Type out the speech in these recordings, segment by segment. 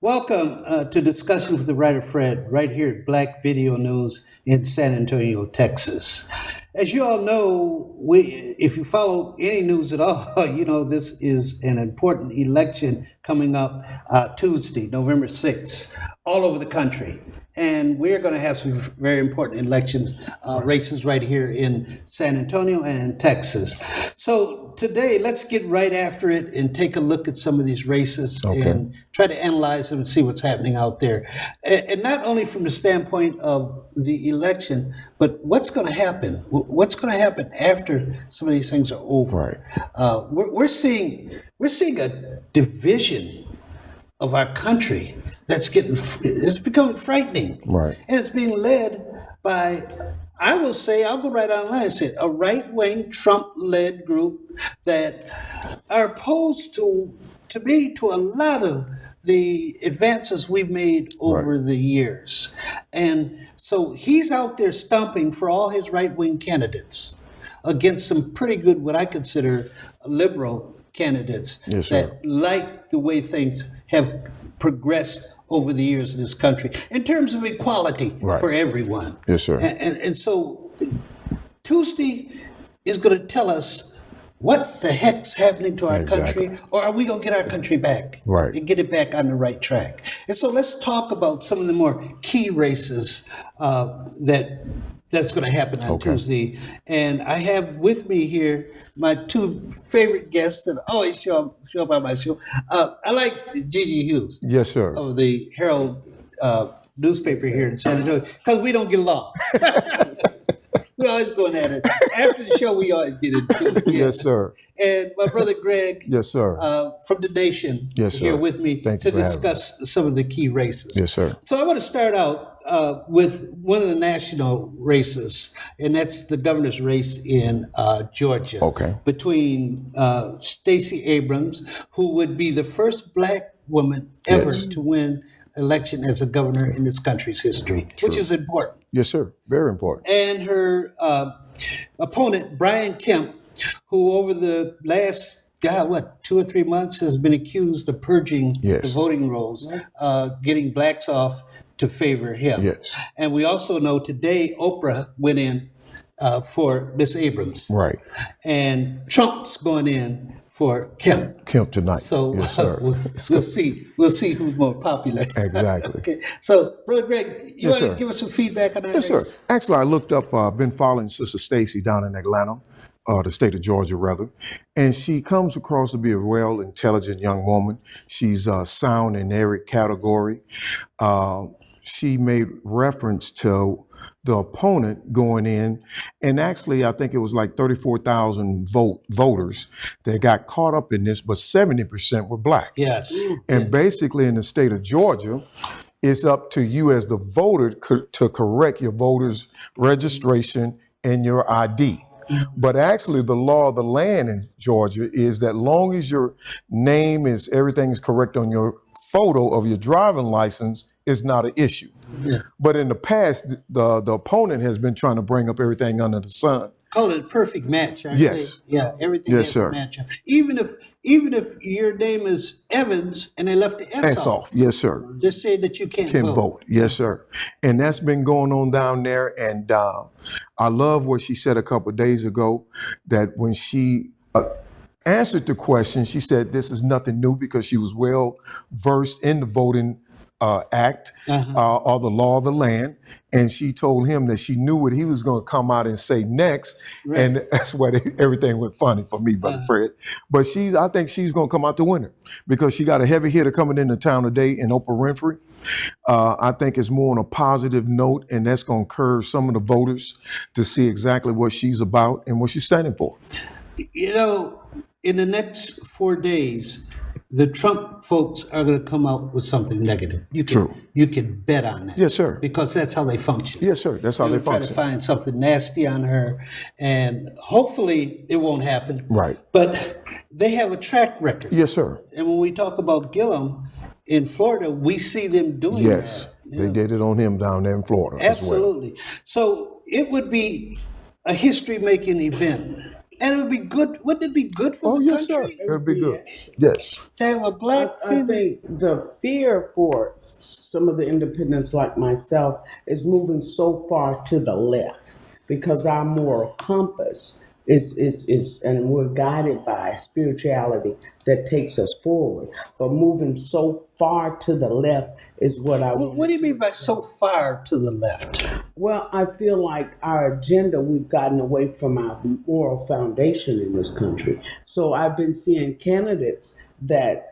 Welcome to Discussion with the Writer Fred, right here at Black Video News in San Antonio, Texas. As you all know, if you follow any news at all, you know this is an important election coming up Tuesday, November 6th, all over the country. And we're going to have some very important election races right here in San Antonio and in Texas. So today, let's get right after it and take a look at some of these races and try to analyze them and see what's happening out there. And not only from the standpoint of the election, but what's going to happen? What's going to happen after some of these things are over? Right. We're seeing a division of our country it's becoming frightening. Right. And it's being led by, I will say, I'll go right online and say, a right-wing Trump-led group that are opposed to a lot of the advances we've made over the years. And so he's out there stomping for all his right-wing candidates against some pretty good, what I consider liberal candidates that like the way things have progressed over the years in this country in terms of equality for everyone. Yes, sir. And so Tuesday is going to tell us what the heck's happening to our country, or are we going to get our country back and get it back on the right track? And so let's talk about some of the more key races that's going to happen on Tuesday. And I have with me here my two favorite guests that always show up on my show. I like Gigi Hughes. Yes, sir. Of the Herald newspaper here in San Antonio, because we don't get along. We're always going at it. After the show, we always get into it. Yes, sir. And my brother Greg, yes, sir, from The Nation, yes, here sir. with me to discuss some of the key races. Yes, sir. So I want to start out with one of the national races, and that's the governor's race in Georgia. Between Stacey Abrams, who would be the first black woman ever to win election as a governor in this country's history, which is important. Yes, sir. Very important. And her opponent, Brian Kemp, who over the last 2 or 3 months has been accused of purging the voting rolls, getting blacks off to favor him. Yes. And we also know today Oprah went in for Miss Abrams. Right. And Trump's going in for Kemp. Kemp tonight. So yes, sir. we'll see who's more popular. Exactly. Okay. So, Brother Greg, you want to give us some feedback on that? Yes, sir. Actually, I looked up, been following Sister Stacey down in Atlanta, the state of Georgia, rather, and she comes across to be a well intelligent young woman. She's sound in every category. She made reference to the opponent going in, and actually I think it was like 34,000 voters that got caught up in this, but 70% were black. Yes. And basically in the state of Georgia, it's up to you as the voter to correct your voter's registration and your ID. But actually the law of the land in Georgia is that long as your name is, everything's correct on your photo of your driving license, is not an issue. Yeah. But in the past, the opponent has been trying to bring up everything under the sun. Call it a perfect match, aren't yes. they? Yeah, everything has to match up. Even if your name is Evans and they left the S off. Yes, sir. They say that you can't vote. Yes, sir. And that's been going on down there. And I love what she said a couple of days ago, that when she answered the question, she said this is nothing new because she was well versed in the voting act or the law of the land, and she told him that she knew what he was going to come out and say next, and that's why everything went funny for me, Brother Fred. But I think she's going to come out the winner because she got a heavy hitter coming into town today in Oprah Winfrey. I think it's more on a positive note, and that's going to curve some of the voters to see exactly what she's about and what she's standing for. You know, in the next 4 days, the Trump folks are going to come out with something negative. You can bet on that. Yes, sir. Because that's how they function. Yes, sir. That's how they function. Try to find something nasty on her, and hopefully it won't happen. Right. But they have a track record. Yes, sir. And when we talk about Gillum in Florida, we see them doing that. Yes, they did it on him down there in Florida. Absolutely. As well. So it would be a history-making event And it would be good. Wouldn't it be good for Oh, the yes, sir. country It'll be good. Yes. Yes. to have a black I female? think the fear for some of the independents like myself is moving so far to the left because our moral compass is and we're guided by spirituality that takes us forward. But moving so far to the left is what I What do you mean by so far to the left? well, I feel like our agenda, we've gotten away from our moral foundation in this country. So I've been seeing candidates that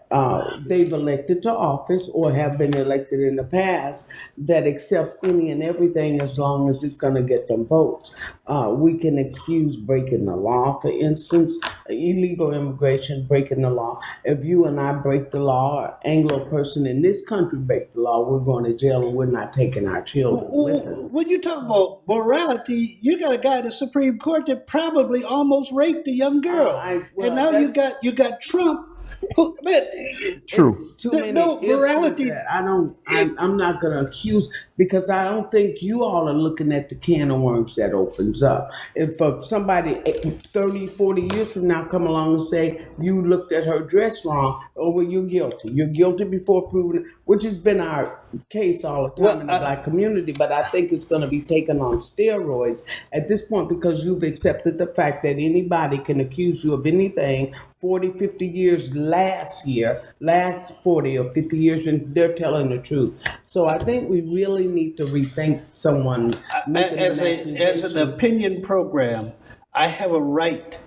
they've elected to office or have been elected in the past that accepts any and everything as long as it's going to get them votes. We can excuse breaking the law, for instance, illegal immigration, breaking the law. If you and I break the law, or Anglo person in this country break the law, we're going to jail and we're not taking our children with us. When you talk about morality, you got a guy in the Supreme Court that probably almost raped a young girl, Well, and now you got Trump. Who, man, True. It's too There- many no, ifs with morality- that. I'm not going to accuse because I don't think you all are looking at the can of worms that opens up. If somebody 30, 40 years from now come along and say you looked at her dress wrong, oh well, you're guilty. You're guilty before proven, which has been our case all the time Well, in the black community. But I think it's going to be taken on steroids at this point because you've accepted the fact that anybody can accuse you of anything 40, 50 years last 40 or 50 years, and they're telling the truth. So I think we really need to rethink someone making as an an accusation. opinion program, I have a right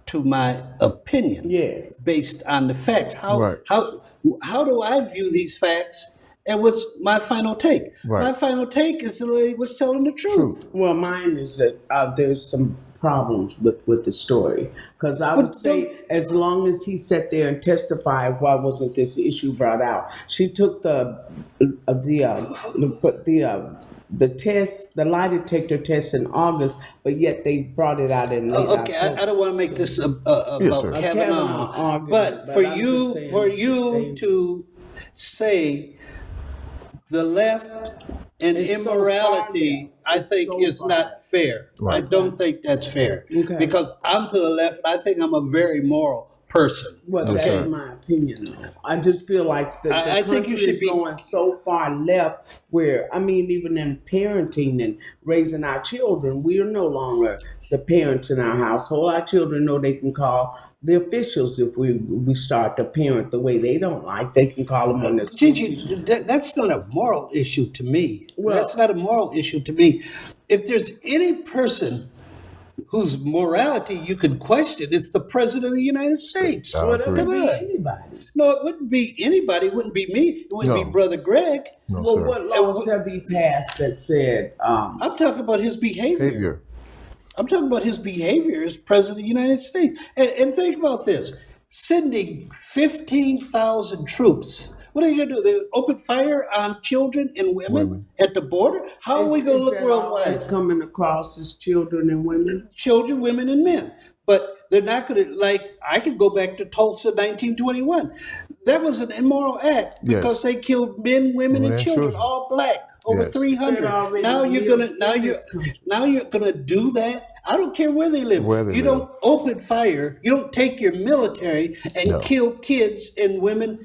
to my opinion. Yes. Based on the facts. Right. How do I view these facts? And what's my final take? Right. My final take is the lady was telling the truth. Well, mine is that there's some problems with the story because I would But say as long as he sat there and testified, why wasn't this issue brought out? She took the test, the lie detector test in August, but yet they brought it out in late Okay, October. I don't want to make this Yes, about sir. Kavanaugh, Kavanaugh argument, but but for I'm you, just saying to say the left and It's so immorality, far I It's think so is far not fair. Right. I don't think that's fair Okay. because I'm to the left. And I think I'm a very moral person. Well, Yes, that's sir. my opinion, though. I just feel like the I country think you should is be- going so far left where, I mean, even in parenting and raising our children, we are no longer the parents in our household. Our children know they can call the officials if we start to parent the way they don't like. They can call them when they're Gigi, that's not a moral issue to me. Well- That's not a moral issue to me. If there's any person whose morality you could question, it's the president of the United States. I Well, that agree. could be Come on. anybody's. No, it wouldn't be anybody. It wouldn't be me. It wouldn't No. be Brother Greg. No, Well, sir. what laws have he passed that said, I'm talking about his behavior. Behavior. I'm talking about his behavior as president of the United States. And think about this: sending 15,000 troops. What are you going to do? They open fire on children and women at the border? How are we going to look worldwide? It's coming across as children and women. Children, women, and men. But they're not going to, like, I could go back to Tulsa 1921. That was an immoral act because they killed men, women, and children, all black, over Yes. 300. They're already Now you're gonna living in this country. now you're gonna do that. I don't care where they live. Where they you live. don't open fire. You don't take your military and No. kill kids and women.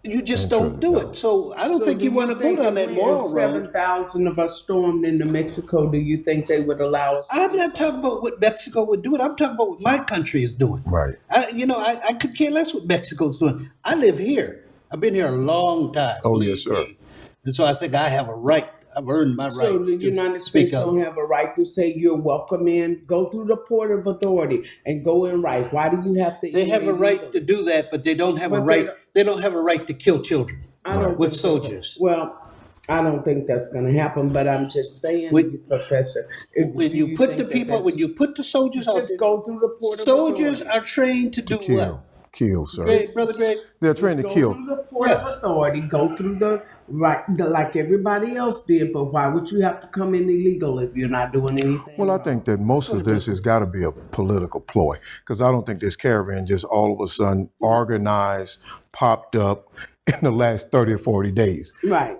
You just Ain't don't true, do no. it. So I don't think you want to go down that moral road. 7,000 of us stormed into Mexico. Do you think they would allow us? I'm not talking about what Mexico would do. I'm talking about what my country is doing. Right. I could care less what Mexico's doing. I live here. I've been here a long time. Oh, believe yes, sir. me. And so I think I have a right. I've earned my right. So the to United speak States up. don't have a right to say you're welcome in. Go through the port of authority and go in right. Why do you have to? They have a enter right to illegally? do that, but they don't have a But right. They don't have a right to kill children I don't with think so. soldiers. Well, I don't think that's going to happen. But I'm just saying, When- Professor. When you put the people, when you put the soldiers out just there, go through the port soldiers of authority. are trained to do what? Kill, sir. Greg, Brother Greg, They're trained to Go kill. through the port of authority. Go through like everybody else did. But why would you have to come in illegal if you're not doing anything? Well, I wrong? think that most of this has got to be a political ploy because I don't think this caravan just all of a sudden organized, popped up, in the last 30 or 40 days. Right.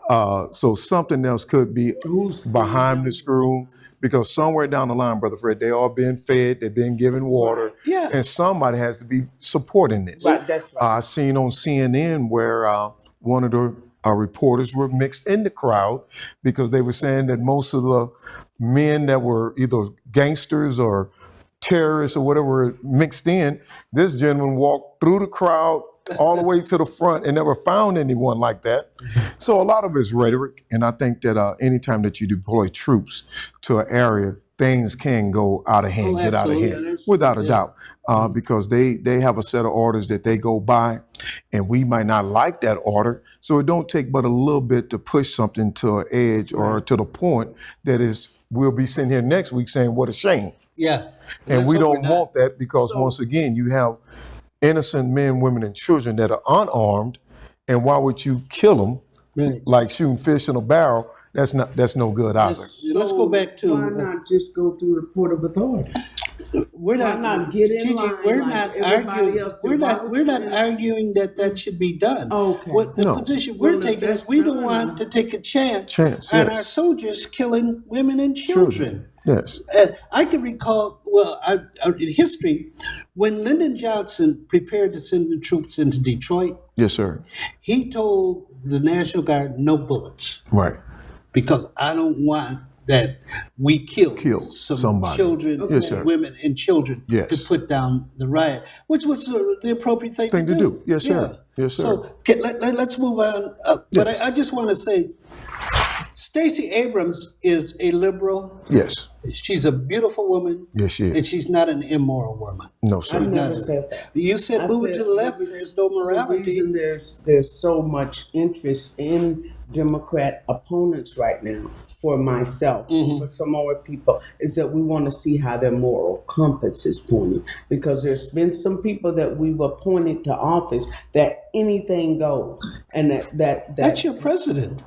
So something else could be Who's behind the screw, because somewhere down the line, Brother Fred, they are being fed, they're being given water, Yeah. and somebody has to be supporting this. Right, that's right. I seen on CNN where one of the reporters were mixed in the crowd because they were saying that most of the men that were either gangsters or terrorists or whatever mixed in, this gentleman walked through the crowd all the way to the front and never found anyone like that. So a lot of it's rhetoric, and I think that anytime that you deploy troops to an area, things can go out of hand, get out of absolutely. hand, without a doubt, because they have a set of orders that they go by, and we might not like that order. So it don't take but a little bit to push something to an edge or to the point that is we'll be sitting here next week saying, what a shame. Yeah. And Let's we hope don't we're not. want that because So- once again, you have innocent men, women, and children that are unarmed. And why would you kill them Right. like shooting fish in a barrel? That's no good either. Let's go back to why not just go through the port of authority? we're Why not get in Gigi, line we're like not everybody arguing. else did? We're Why not. would We're you not do- arguing that should be done. Okay. What the No. position Well, we're if taking is that's we don't done- want to take a chance Chance, on yes. our soldiers killing women and children. Yes. I can recall, in history, when Lyndon Johnson prepared to send the troops into Detroit, Yes, sir. he told the National Guard, no bullets, Right. because I don't want that we kill some somebody. children, Yes, sir. women, and children Yes. to put down the riot, which was the appropriate thing Thing to to do. do. Yes, sir. Yes, sir. So let's move on. But Yes. I just want to say, Stacey Abrams is a liberal. Yes. She's a beautiful woman. Yes, she And is. she's not an immoral woman. No, I sir. never Not- said that. You said I moving said to the left, the- there's no The morality. reason there's so much interest in Democrat opponents right now, for myself, Mm-hmm. for some more people, is that we want to see how their moral compass is pointing. Because there's been some people that we've appointed to office that anything goes, and that That's your president.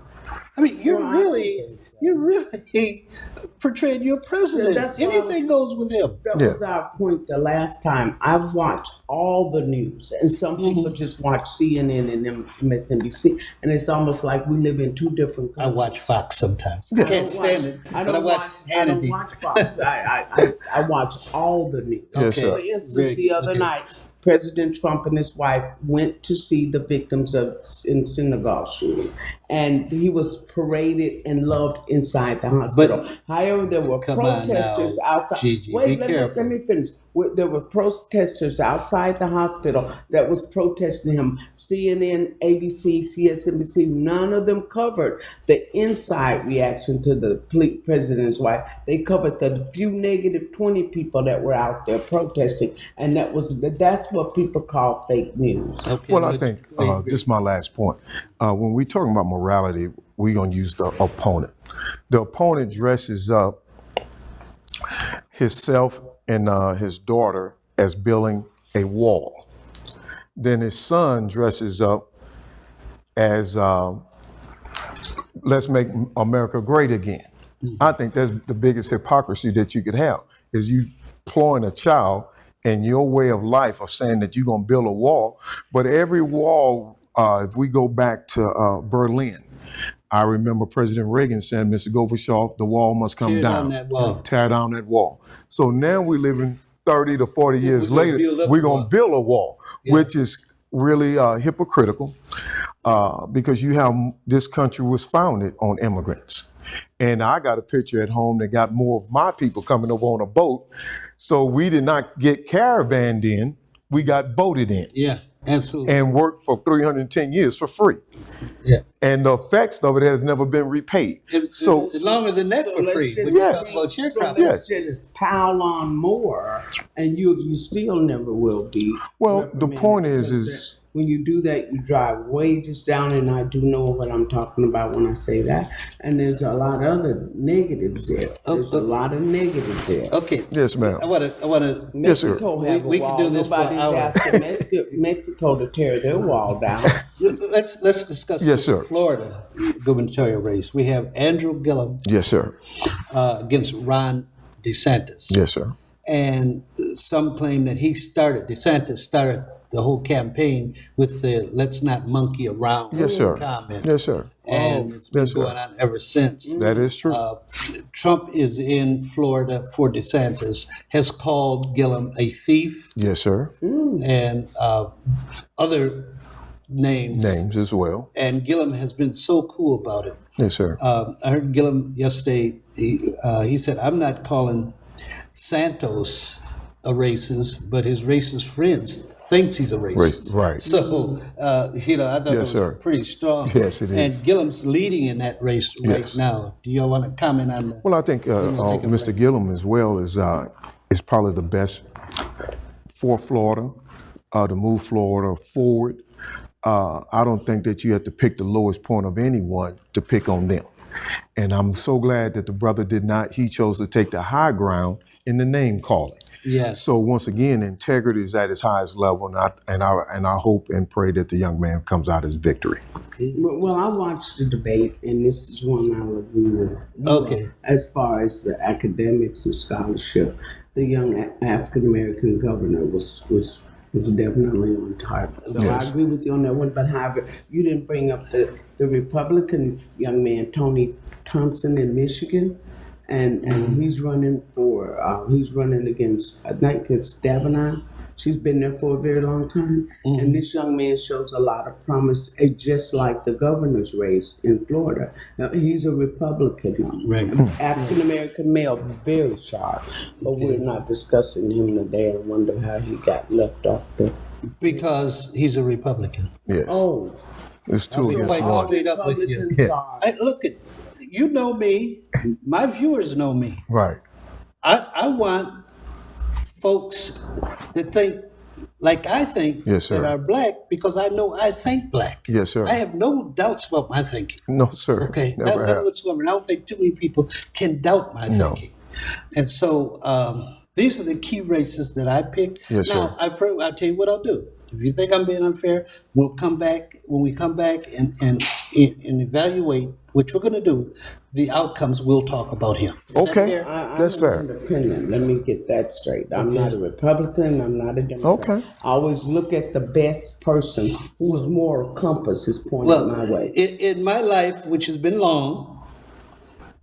I mean, you're Well, I really don't think so. portraying your president. That's what I Anything was- goes with him. That Yeah. was our point the last time. I've watched all the news, and some people just watch CNN and MSNBC, and it's almost like we live in two different I countries. watch Fox sometimes. I Can't don't stand watch- it, I but don't I watch I don't Hannity. watch Fox. I watch all the news. Yes, Okay. sir. For instance, Very the good. other Okay. night, President Trump and his wife went to see the victims of in synagogue shooting, and he was paraded and loved inside the hospital. However, there were Come on protesters now, outside. Gigi, Wait, be let careful. me finish. There were protesters outside the hospital that was protesting him. CNN, ABC, CSNBC, none of them covered the inside reaction to the president's wife. They covered the few negative 20 people that were out there protesting, and that's what people call fake news. Okay, Well, I but- think this is my last point. When we're talking about morality, we're going to use the opponent. The opponent dresses up himself and his daughter as building a wall. Then his son dresses up as let's make America great again. I think that's the biggest hypocrisy that you could have, is you employing a child and your way of life of saying that you're going to build a wall. But every wall, if we go back to Berlin, I remember President Reagan saying, Mr. Gorbachev, the wall must come Tear down. down that wall. Tear down that wall. So now we live in 30 to 40 years we're gonna later, build up we're a going wall. to build a wall, Yeah. which is really hypocritical because you have this country was founded on immigrants. And I got a picture at home that got more of my people coming over on a boat. So we did not get caravaned in, we got boated in Yeah, absolutely. and worked for 310 years for free. Yeah. And the effects of it has never been repaid. So It's longer than that for let's free. just- When you Yes. talk about So sharecropping. let's just pile on more, and you still never will be. Well, the reprimanded, point because is when you do that, you drive wages down, and I do know what I'm talking about when I say that. And there's a lot of other negatives there. There's a lot of negatives there. Okay. yes, ma'am. I want to. Yes, sir. Mexico have We a can wall. do this for an Nobody's hour. asking Mexico to tear their wall down. Let's discuss Yes, the sir. Florida gubernatorial race. We have Andrew Gillum Yes, sir. against Ron DeSantis. Yes, sir. And some claim that DeSantis started the whole campaign with the "Let's not monkey around" Yes, sir. comment. Yes, sir. And it's been Yes, sir. going on ever since. That is true. Trump is in Florida for DeSantis, has called Gillum a thief Yes, sir. and other names. Names as well. And Gillum has been so cool about it. Yes, sir. I heard Gillum yesterday. He said, "I'm not calling Santos a racist, but his racist friends thinks he's a racist." Right. So, I thought that was sir. pretty strong. Yes, it is. And Gillum's leading in that race right now. Do y'all want to comment on that? Well, I think Mr. Gillum as well is probably the best for Florida to move Florida forward. I don't think that you have to pick the lowest point of anyone to pick on them. And I'm so glad that the brother he chose to take the high ground in the name calling. Yes. So once again, integrity is at its highest level, and I hope and pray that the young man comes out as victory. Well, I watched the debate, and this is one I'll agree with. Okay. As far as the academics and scholarship, the young African American governor was definitely on target. So Yes. I agree with you on that one. But however, you didn't bring up the Republican young man, Tony Thompson in Michigan. And he's running against, I think it's Davenant. She's been there for a very long time. And this young man shows a lot of promise, just like the governor's race in Florida. Now, he's a Republican, Right. African-American male, very sharp. But we're not discussing him today. I wonder how he got left off the... Because he's a Republican. Yes. Oh. It's two I'll be against quite one. straight up with you. Republicans are- Look at, you know me. My viewers know me. Right. I want folks that think like I think Yes, sir. that are black because I know I think black. Yes, sir. I have no doubts about my thinking. No, sir. Okay, Never not have. whatsoever. I don't think too many people can doubt my No. thinking. And so these are the key races that I pick. Yes, now, sir. I'll tell you what I'll do. If you think I'm being unfair, we'll come back when we come back and evaluate, which we're going to do, the outcomes. We'll talk about him. Is that Okay. fair? That's I'm fair. independent. Let me get that straight. I'm not a Republican. I'm not a Democrat. Okay. I always look at the best person whose moral compass is pointed Well, my way. in my life, which has been long,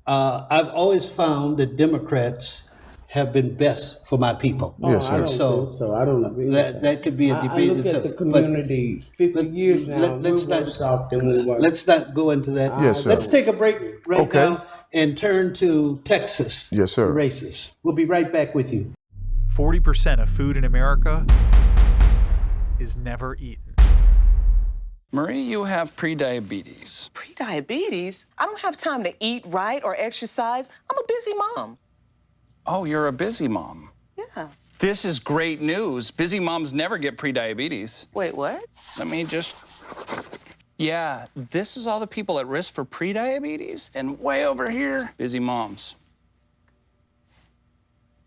I've always found that Democrats have been best for my people. Yes, sir. I don't So, think so. I don't agree with that. that could be a I debate. look at itself. the But community 50 years now. let's we're not- worse off than we were. let's not go into that. Yes, sir. Let's take a break right Okay. now and turn to Texas Yes, sir. races. We'll be right back with you. 40% of food in America is never eaten. Marie, you have prediabetes. Prediabetes? I don't have time to eat right or exercise. I'm a busy mom. Oh, you're a busy mom. Yeah. This is great news. Busy moms never get prediabetes. Wait, what? Let me just... Yeah, this is all the people at risk for prediabetes, and way over here, busy moms.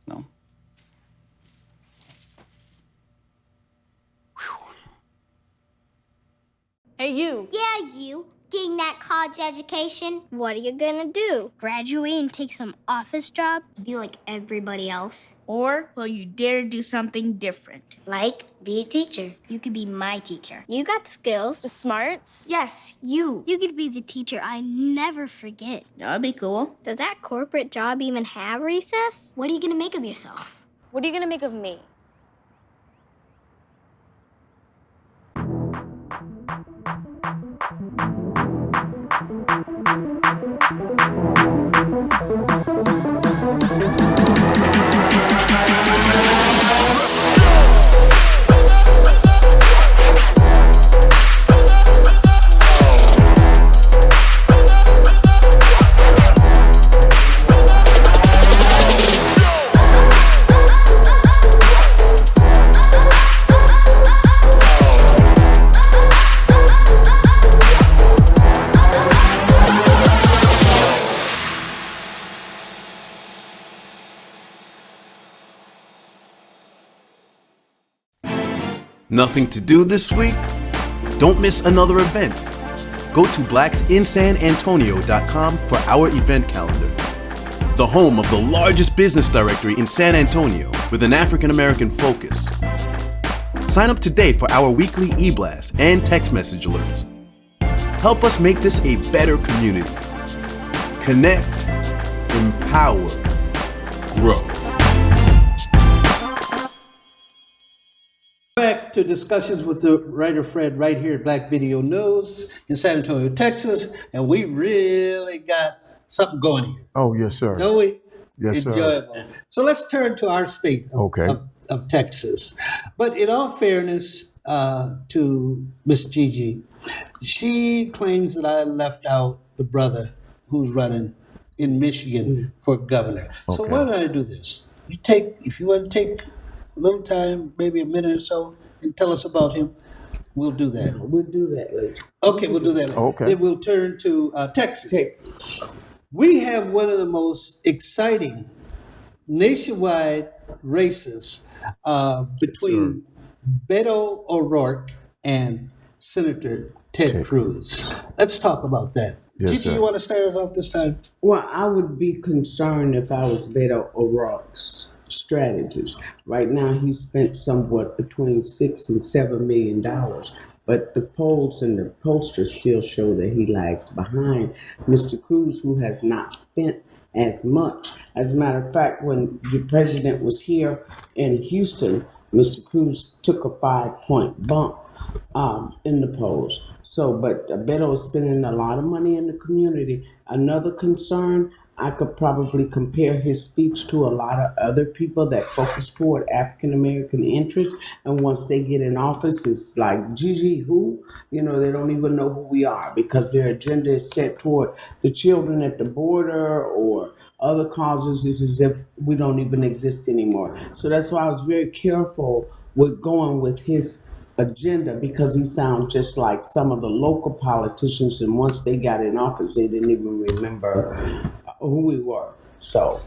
No? Hey, you. Yeah, you. Getting that college education? What are you gonna do? Graduate and take some office job? Be like everybody else? Or will you dare do something different? Like, be a teacher. You could be my teacher. You got the skills. The smarts? Yes, you. You could be the teacher I never forget. That'd be cool. Does that corporate job even have recess? What are you gonna make of yourself? What are you gonna make of me? Nothing to do this week? Don't miss another event. Go to blacksinsanantonio.com for our event calendar. The home of the largest business directory in San Antonio with an African American focus. Sign up today for our weekly e-blast and text message alerts. Help us make this a better community. Connect, empower, grow. Back to discussions with the writer Fred right here at Black Video News in San Antonio, Texas, and we really got something going here. Oh, yes, sir. Don't we? Yes, sir. Enjoyable. So let's turn to our state Okay. of Texas. But in all fairness to Miss Gigi, she claims that I left out the brother who's running in Michigan for governor. So Okay. why don't I do this? If you want to take a little time, maybe a minute or so, and tell us about him, we'll do that. We'll do that later. Okay, we'll do that later. Okay. Then we'll turn to Texas. Texas. We have one of the most exciting nationwide races between Beto O'Rourke and Senator Ted Cruz. Let's talk about that. Yes, Gigi, sir. you want to start us off this time? Well, I would be concerned if I was Beto O'Rourke's strategist. Right now, he spent somewhat between $6 and $7 million, but the polls and the pollsters still show that he lags behind Mr. Cruz, who has not spent as much. As a matter of fact, when the president was here in Houston, Mr. Cruz took a 5-point bump in the polls. So, but Beto is spending a lot of money in the community. Another concern, I could probably compare his speech to a lot of other people that focus toward African American interests. And once they get in office, it's like, Gigi, who? You know, they don't even know who we are because their agenda is set toward the children at the border or other causes. It's as if we don't even exist anymore. So that's why I was very careful with going with his agenda, because he sounds just like some of the local politicians, and once they got in office, they didn't even remember who we were. So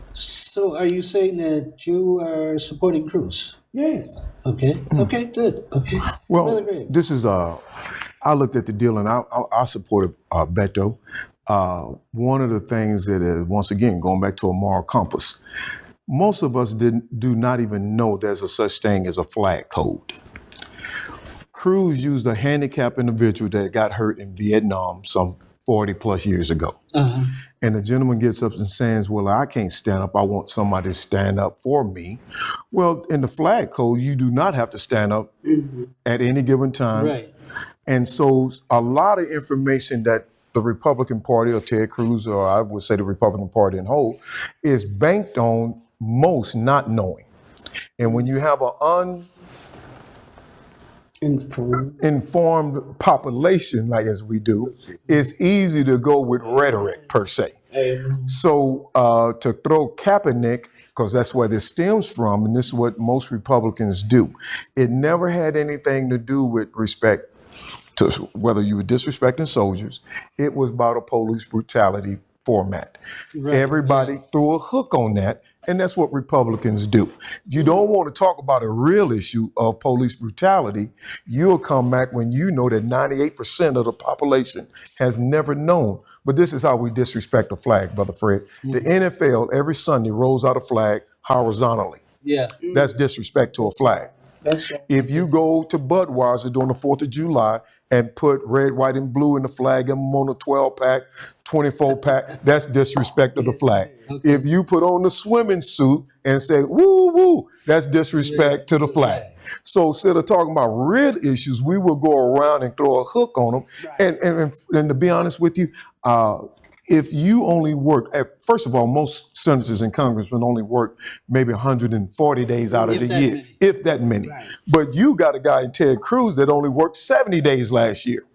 are you saying that you are supporting Cruz? yes. Okay. Okay, good. Okay. Well, Brother Greg. this is I looked at the deal and I supported Beto. One of the things that is, once again, going back to a moral compass, most of us do not even know there's a such thing as a flag code. Cruz used a handicapped individual that got hurt in Vietnam some 40 plus years ago. Uh-huh. And the gentleman gets up and says, well, I can't stand up. I want somebody to stand up for me. Well, in the flag code, you do not have to stand up at any given time. Right. And so a lot of information that the Republican Party or Ted Cruz, or I would say the Republican Party in whole, is banked on most not knowing. And when you have an informed population, like as we do, it's easy to go with rhetoric per se. So to throw Kaepernick, because that's where this stems from, and this is what most Republicans do, it never had anything to do with respect to whether you were disrespecting soldiers. It was about a police brutality format. Right. Everybody threw a hook on that, and that's what Republicans do. You don't want to talk about a real issue of police brutality. You'll come back when you know that 98% of the population has never known. But this is how we disrespect a flag, Brother Fred. The NFL every Sunday rolls out a flag horizontally. Yeah. That's disrespect to a flag. That's right. If you go to Budweiser during the 4th of July and put red, white, and blue in the flag emblem on a 12-pack, 24-pack, that's disrespect of the flag. Okay. If you put on the swimming suit and say, woo, woo, that's disrespect to the flag. So instead of talking about real issues, we will go around and throw a hook on them. Right. And to be honest with you, if you only work, first of all, most senators and congressmen only work maybe 140 days out of the year, if that many. Right. But you got a guy in Ted Cruz that only worked 70 days last year.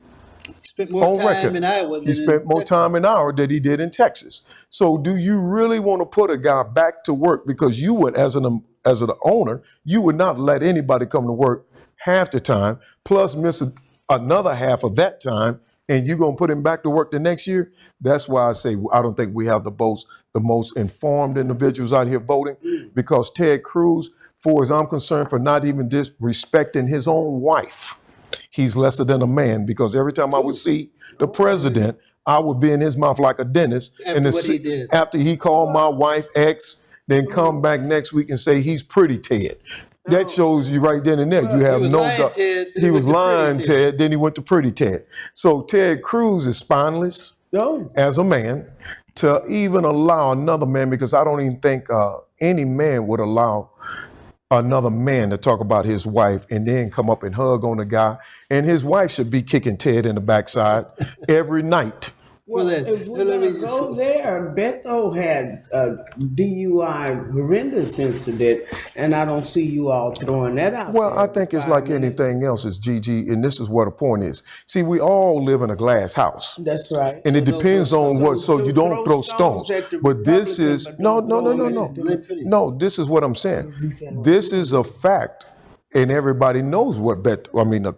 He spent more time in Iowa than he spent more time in Iowa than he did in Texas. So do you really want to put a guy back to work? Because you would, as an owner, you would not let anybody come to work half the time, plus miss another half of that time, and you're going to put him back to work the next year? That's why I say I don't think we have the most informed individuals out here voting, because Ted Cruz, for as I'm concerned, for not even disrespecting his own wife, he's lesser than a man, because every time I would see the president, I would be in his mouth like a dentist. After he called my wife ex, then come back next week and say he's pretty Ted. That shows you right then and there. You have was no lying, doubt. Ted, then He he was went to lying, Pretty Ted. Then he went to Pretty Ted. So Ted Cruz is spineless No. as a man to even allow another man, because I don't even think any man would allow another man to talk about his wife and then come up and hug on the guy. And his wife should be kicking Ted in the backside every night. Well, that. if we're Let me gonna just- go there, Beto had a DUI horrendous incident, and I don't see you all throwing that out. Well, there I think it's 5 like minutes. anything else, is Gigi, and this is what the point is. See, we all live in a glass house. That's right. And it So no depends throw on stones. what, so you don't throw stones. at the But this Republican, is, but no, don't no, no, throw no, them no. at the- Let me finish. No, this is what I'm saying. This is a fact, and everybody knows what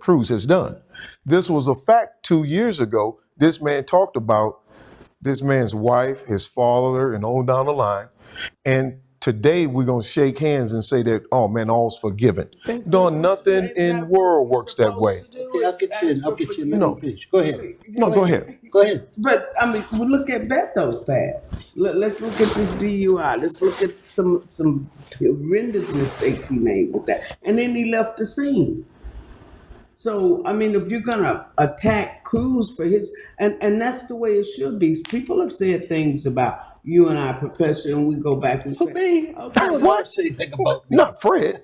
Cruz has done. This was a fact 2 years ago. This man talked about this man's wife, his father, and on down the line. And today we're going to shake hands and say that, oh man, all's forgiven. Done nothing in world works that way. Okay, I'll get you in. I'll get you in. Let No. me finish. Go ahead. No, go ahead. Go ahead. But I mean, we look at Beto's past. Let's look at this DUI. Let's look at some horrendous mistakes he made with that, and then he left the scene. So I mean, if you're gonna attack Cruz for his, and that's the way it should be. People have said things about you and I, Professor, and we go back and say, Me? okay, I would never say anything about me. Not Fred.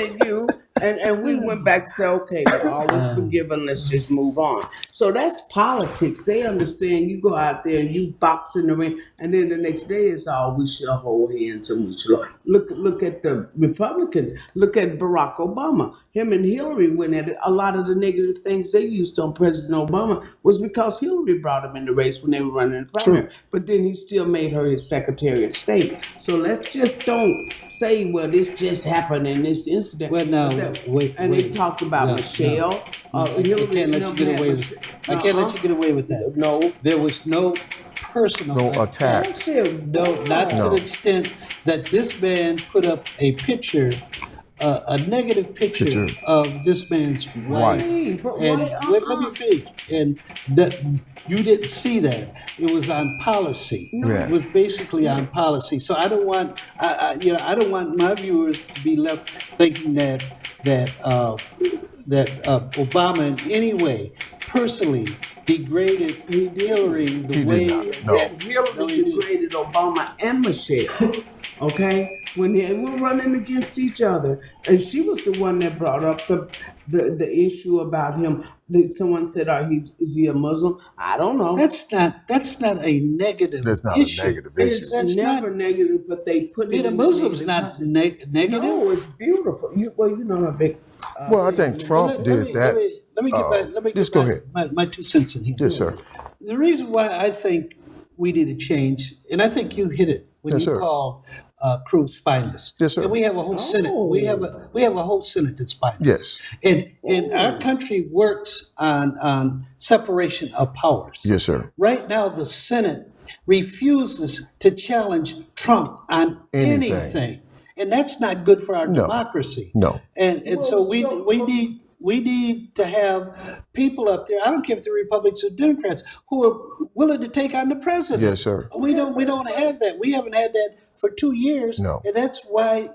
and you, and we went back and said, okay, all is forgiven. Let's just move on. So that's politics. They understand. You go out there and you box in the ring, and then the next day it's all we should hold hands and we should look at the Republicans. Look at Barack Obama. Him and Hillary went at it. A lot of the negative things they used on President Obama was because Hillary brought him in the race when they were running the primary. But then he still made her his Secretary of State. So let's just don't say, well, this just happened in this incident. Well, now, They wait. talked about No, Michelle. I can't let you get away with. I can't let you get away with that. No. There was no personal No attacks. No, not to the extent that this man put up a picture, a negative picture of this man's wife. And let me finish. And that you didn't see that. It was on policy. Yeah. It was basically on policy. So I don't want, I don't want my viewers to be left thinking that Obama in any way personally degraded Hillary the way did not, no. that Hillary degraded Obama and Michelle. Okay? When they were running against each other, and she was the one that brought up the issue about him. Someone said, is he a Muslim? I don't know. That's not a negative That's not issue. a negative issue. It's That's never not, negative, but they put it being a in Muslim's negative. not negative. No, it's beautiful. You know, I'm a big. Well, I think Trump Let did me- that. Let me get back. Let me Just get go back ahead. My 2 cents in here. Yes, sir. The reason why I think we need a change, and I think you hit it when Yes, you sir. call Cruz spineless. Yes, sir. And we have a whole Senate. We have a whole Senate that's spineless. Yes. And our country works on separation of powers. Yes, sir. Right now, the Senate refuses to challenge Trump on Anything. anything. And that's not good for our democracy. No. And so we need to have people up there. I don't care if they're Republicans or Democrats who are willing to take on the president. Yes, sir. We don't have that. We haven't had that for 2 years. No. And that's why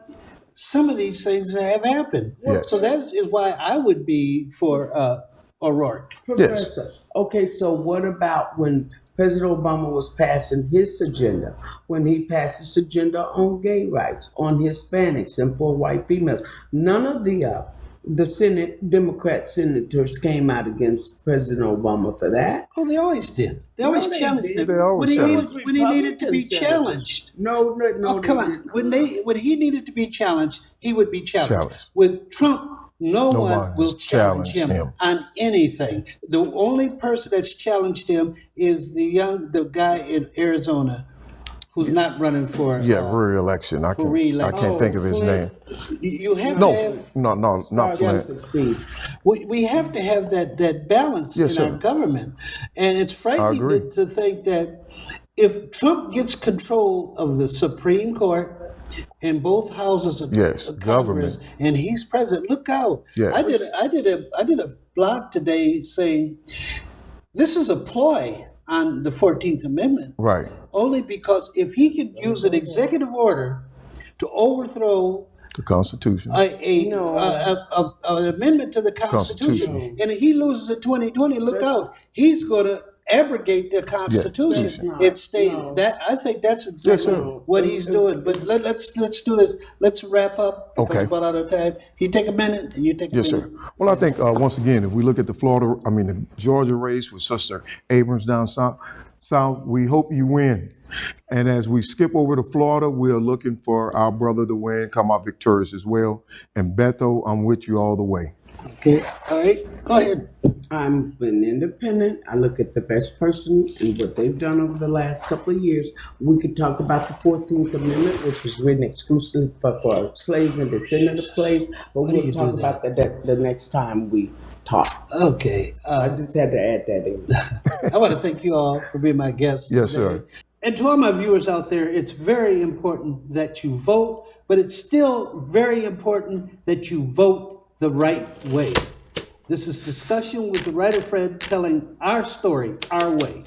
some of these things have happened. Yes. So that is why I would be for O'Rourke. Professor, okay, so what about when President Obama was passing his agenda, when he passed his agenda on gay rights, on Hispanics, and for white females? None of the Senate Democrat senators came out against President Obama for that. Oh, they always did. They always challenged him They always when he needed to be Republican senators. challenged. No. Oh, come on. When he needed to be challenged, he would be challenged. Challenged. With Trump, no one one will has challenge challenged him him. on anything. The only person that's challenged him is the guy in Arizona who's not running for re-election. I re-election. can't think of his name. You have No, to have not Flint. we have to have that balance Yes, in sir. our government. And it's agree. frightening to think that if Trump gets control of the Supreme Court and both houses of Yes, of government. Congress, and he's president, look out. Yeah. I did a blog today saying this is a ploy on the 14th Amendment. Right. Only because if he could use an executive order to overthrow The Constitution. An amendment to the Constitution. And if he loses in 2020, look out. He's going to abrogate the Constitution. It's stated that. I think that's exactly what he's doing. But let's do this. Let's wrap up. Okay. About out of time. You take a minute, and you take a minute. Yes, sir. Well, I think once again, if we look at the Georgia race with Sister Abrams down south, we hope you win. And as we skip over to Florida, we are looking for our brother to win, come out victorious as well. And Beto, I'm with you all the way. Okay. All right. Go ahead. I'm an independent. I look at the best person and what they've done over the last couple of years. We could talk about the 14th Amendment, which was written exclusively for slaves and descendants of slaves, but we'll talk about that the next time we talk. Okay. I just had to add that in. I want to thank you all for being my guests. Yes, today. sir. And to all my viewers out there, it's very important that you vote, but it's still very important that you vote the right way. This is Discussion with the Writer Fred, telling our story our way.